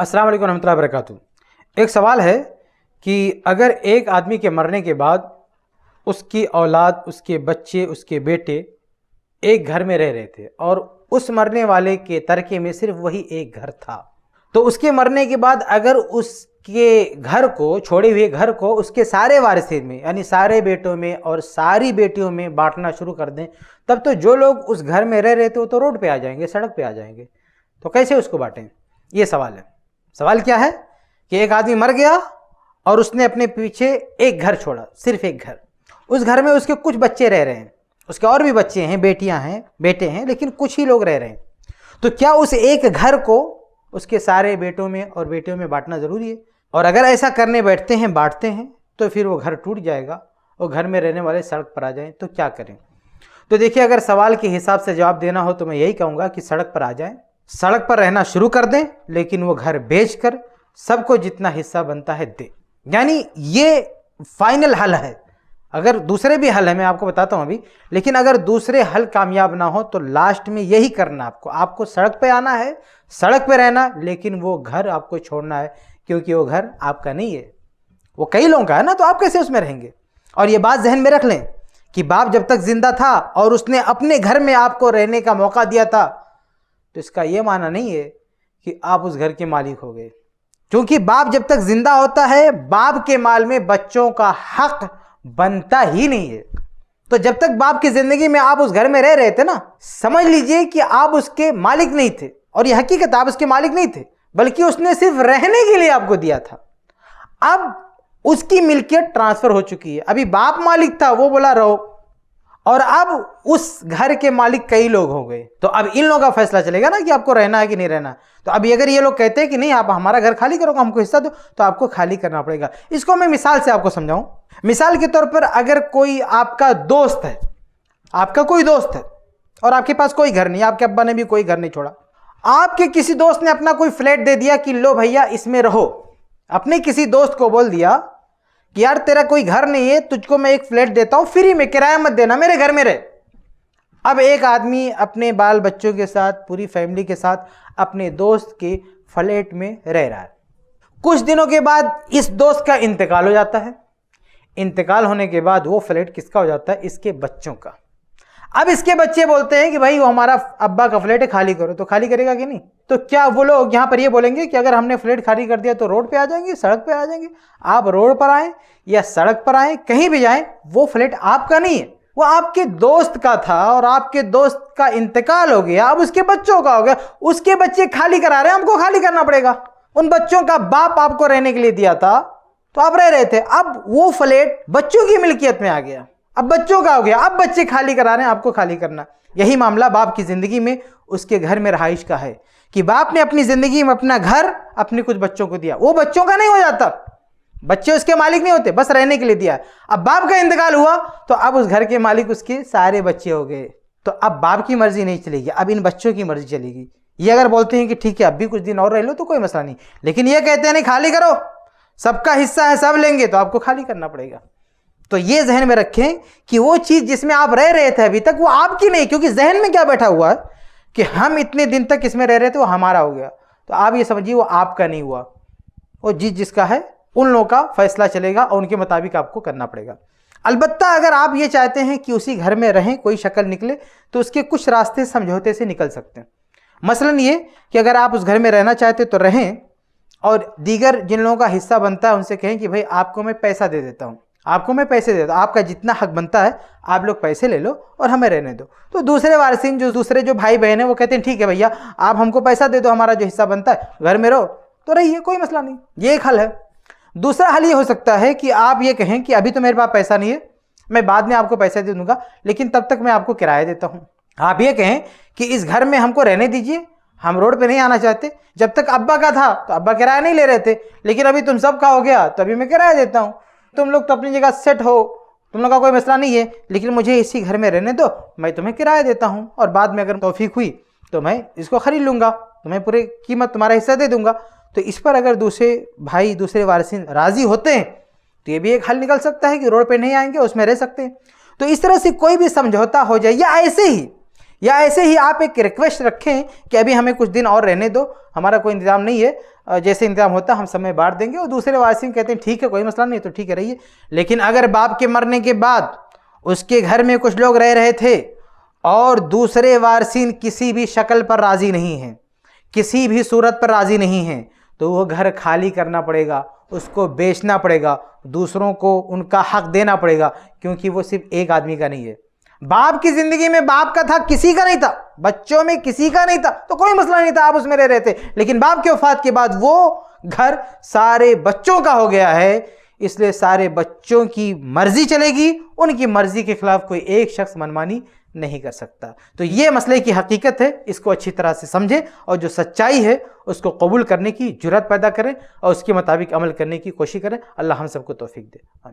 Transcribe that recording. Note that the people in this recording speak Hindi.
अस्सलाम वालेकुम रहमतुल्लाहि व बरकातुहू। एक सवाल है कि अगर एक आदमी के मरने के बाद उसकी औलाद, उसके बच्चे, उसके बेटे एक घर में रह रहे थे और उस मरने वाले के तरके में सिर्फ वही एक घर था, तो उसके मरने के बाद अगर उसके घर को, छोड़े हुए घर को उसके सारे वारिसों में यानी सारे बेटों में और सारी बेटियों में बांटना शुरू कर दें, तब तो जो लोग उस घर में रह रहे थे वो तो रोड पे आ जाएंगे, सड़क पे आ जाएंगे। तो कैसे उसको बांटें? ये सवाल है। सवाल क्या है कि एक आदमी मर गया और उसने अपने पीछे एक घर छोड़ा, सिर्फ एक घर। उस घर में उसके कुछ बच्चे रह रहे हैं, उसके और भी बच्चे हैं, बेटियां हैं, बेटे हैं, लेकिन कुछ ही लोग रह रहे हैं। तो क्या उस एक घर को उसके सारे बेटों में और बेटियों में बांटना ज़रूरी है? और अगर ऐसा करने बैठते हैं, बांटते हैं, तो फिर वो घर टूट जाएगा और घर में रहने वाले सड़क पर आ जाएं तो क्या करें? तो देखिए, अगर सवाल के हिसाब से जवाब देना हो तो मैं यही कहूँगा कि सड़क पर आ जाएं, सड़क पर रहना शुरू कर दें, लेकिन वो घर बेचकर सबको जितना हिस्सा बनता है दे। यानी ये फाइनल हल है। अगर दूसरे भी हल है, मैं आपको बताता हूं अभी, लेकिन अगर दूसरे हल कामयाब ना हो तो लास्ट में यही करना आपको सड़क पे आना है, सड़क पे रहना, लेकिन वो घर आपको छोड़ना है, क्योंकि वो घर आपका नहीं है, वो कई लोगों का है ना, तो आप कैसे उसमें रहेंगे? और ये बात जहन में रख लें कि बाप जब तक जिंदा था और उसने अपने घर में आपको रहने का मौका दिया था, तो इसका यह माना नहीं है कि आप उस घर के मालिक हो गए, क्योंकि बाप जब तक जिंदा होता है बाप के माल में बच्चों का हक बनता ही नहीं है। तो जब तक बाप की जिंदगी में आप उस घर में रह रहे थे ना, समझ लीजिए कि आप उसके मालिक नहीं थे। और यह हकीकत, आप उसके मालिक नहीं थे, बल्कि उसने सिर्फ रहने के लिए आपको दिया था। अब उसकी मिल्कियत ट्रांसफर हो चुकी है। अभी बाप मालिक था, वो बोला रहो, और अब उस घर के मालिक कई लोग हो गए। तो अब इन लोगों का फैसला चलेगा ना कि आपको रहना है कि नहीं रहना। तो अभी अगर ये लोग कहते हैं कि नहीं, आप हमारा घर खाली करोगे, हमको हिस्सा दो, तो आपको खाली करना पड़ेगा। इसको मैं मिसाल से आपको समझाऊं। मिसाल के तौर पर, अगर कोई आपका दोस्त है, आपका कोई दोस्त है और आपके पास कोई घर नहीं, आपके अब्बा ने भी कोई घर नहीं छोड़ा, आपके किसी दोस्त ने अपना कोई फ्लैट दे दिया कि लो भैया इसमें रहो। अपने किसी दोस्त को बोल दिया कि यार तेरा कोई घर नहीं है, तुझको मैं एक फ्लैट देता हूं फ्री में, किराया मत देना, मेरे घर में रह। अब एक आदमी अपने बाल बच्चों के साथ, पूरी फैमिली के साथ अपने दोस्त के फ्लैट में रह रहा है। कुछ दिनों के बाद इस दोस्त का इंतकाल हो जाता है। इंतकाल होने के बाद वो फ्लैट किसका हो जाता है? इसके बच्चों का। अब इसके बच्चे बोलते हैं कि भाई वो हमारा अब्बा का फ्लैट है, खाली करो। तो खाली करेगा कि नहीं? तो क्या वो लोग यहां पर ये बोलेंगे कि अगर हमने फ्लैट खाली कर दिया तो रोड पे आ जाएंगे, सड़क पे आ जाएंगे? आप रोड पर आए या सड़क पर आए, कहीं भी जाएं, वो फ्लैट आपका नहीं है, वो आपके दोस्त का था और आपके दोस्त का इंतकाल हो गया, अब उसके बच्चों का हो गया। उसके बच्चे खाली करा रहे हैं, हमको खाली करना पड़ेगा। उन बच्चों का बाप आपको रहने के लिए दिया था, तो आप रह रहे थे, अब वो फ्लैट बच्चों की मिल्कियत में आ गया, अब बच्चों का हो गया, अब बच्चे खाली करा रहे हैं, आपको खाली करना। यही मामला बाप की जिंदगी में उसके घर में रहाइश का है कि बाप ने अपनी जिंदगी में अपना घर अपने कुछ बच्चों को दिया। वो बच्चों का नहीं हो जाता, बच्चे उसके मालिक नहीं होते, बस रहने के लिए दिया। अब बाप का इंतकाल हुआ तो अब उस घर के मालिक उसके सारे बच्चे हो गए। तो अब बाप की मर्जी नहीं चलेगी, अब इन बच्चों की मर्जी चलेगी। ये अगर बोलते हैं कि ठीक है अब भी कुछ दिन और रह लो तो कोई मसला नहीं, लेकिन ये कहते हैं नहीं खाली करो, सबका हिस्सा है, सब लेंगे, तो आपको खाली करना पड़ेगा। तो ये जहन में रखें कि वो चीज जिसमें आप रह रहे थे अभी तक, वो आपकी नहीं, क्योंकि जहन में क्या बैठा हुआ है कि हम इतने दिन तक इसमें रह रहे थे, वो हमारा हो गया। तो आप ये समझिए वो आपका नहीं हुआ, वो जिसका है उन लोगों का फैसला चलेगा और उनके मुताबिक आपको करना पड़ेगा। अलबत्ता अगर आप ये चाहते हैं कि उसी घर में रहें, कोई शक्ल निकले, तो उसके कुछ रास्ते समझौते से निकल सकते हैं। मसलन ये कि अगर आप उस घर में रहना चाहते तो रहें, और दीगर जिन लोगों का हिस्सा बनता है उनसे कहें कि भाई आपको मैं पैसा दे देता हूँ, आपको मैं पैसे देता हूँ, आपका जितना हक बनता है आप लोग पैसे ले लो और हमें रहने दो। तो दूसरे वारिसिन, जो दूसरे जो भाई बहन हैं, वो कहते हैं ठीक है भैया आप हमको पैसा दे दो, हमारा जो हिस्सा बनता है, घर में रहो तो रहिए, कोई मसला नहीं। ये एक हल है। दूसरा हल ये हो सकता है कि आप ये कहें कि अभी तो मेरे पास पैसा नहीं है, मैं बाद में आपको पैसा दे दूंगा, लेकिन तब तक मैं आपको किराया देता हूँ। आप ये कहें कि इस घर में हमको रहने दीजिए, हम रोड पे नहीं आना चाहते। जब तक अब्बा का था तो अब्बा किराया नहीं ले रहे थे, लेकिन अभी तुम सबका हो गया तो अभी मैं किराया देता हूँ। तुम लोग तो अपनी जगह सेट हो, तुम लोग का कोई मसला नहीं है, लेकिन मुझे इसी घर में रहने दो, मैं तुम्हें किराया देता हूँ, और बाद में अगर तौफीक हुई तो मैं इसको खरीद लूँगा, तुम्हें पूरी कीमत तुम्हारा हिस्सा दे दूंगा। तो इस पर अगर दूसरे भाई, दूसरे वारिसिन राजी होते हैं तो ये भी एक हल निकल सकता है कि रोड पे नहीं आएंगे, उसमें रह सकते हैं। तो इस तरह से कोई भी समझौता हो जाए, या ऐसे ही आप एक रिक्वेस्ट रखें कि अभी हमें कुछ दिन और रहने दो, हमारा कोई इंतजाम नहीं है, जैसे इंतजाम होता है हम सब में बांट देंगे। और दूसरे वारिसिन कहते हैं ठीक है कोई मसला नहीं, तो ठीक है रहिए। लेकिन अगर बाप के मरने के बाद उसके घर में कुछ लोग रह रहे थे और दूसरे वारिसिन किसी भी शक्ल पर राजी नहीं हैं, किसी भी सूरत पर राजी नहीं हैं, तो वो घर खाली करना पड़ेगा, उसको बेचना पड़ेगा, दूसरों को उनका हक देना पड़ेगा, क्योंकि वो सिर्फ एक आदमी का नहीं है। बाप की जिंदगी में बाप का था, किसी का नहीं था, बच्चों में किसी का नहीं था, तो कोई मसला नहीं था, आप उसमें रह रहे थे। लेकिन बाप के वफात के बाद वो घर सारे बच्चों का हो गया है, इसलिए सारे बच्चों की मर्जी चलेगी, उनकी मर्जी के खिलाफ कोई एक शख्स मनमानी नहीं कर सकता। तो ये मसले की हकीकत है, इसको अच्छी तरह से समझें और जो सच्चाई है उसको कबूल करने की जुर्रत पैदा करें और उसके मुताबिक अमल करने की कोशिश करें। अल्लाह हम सबको तौफीक दे। आमीन।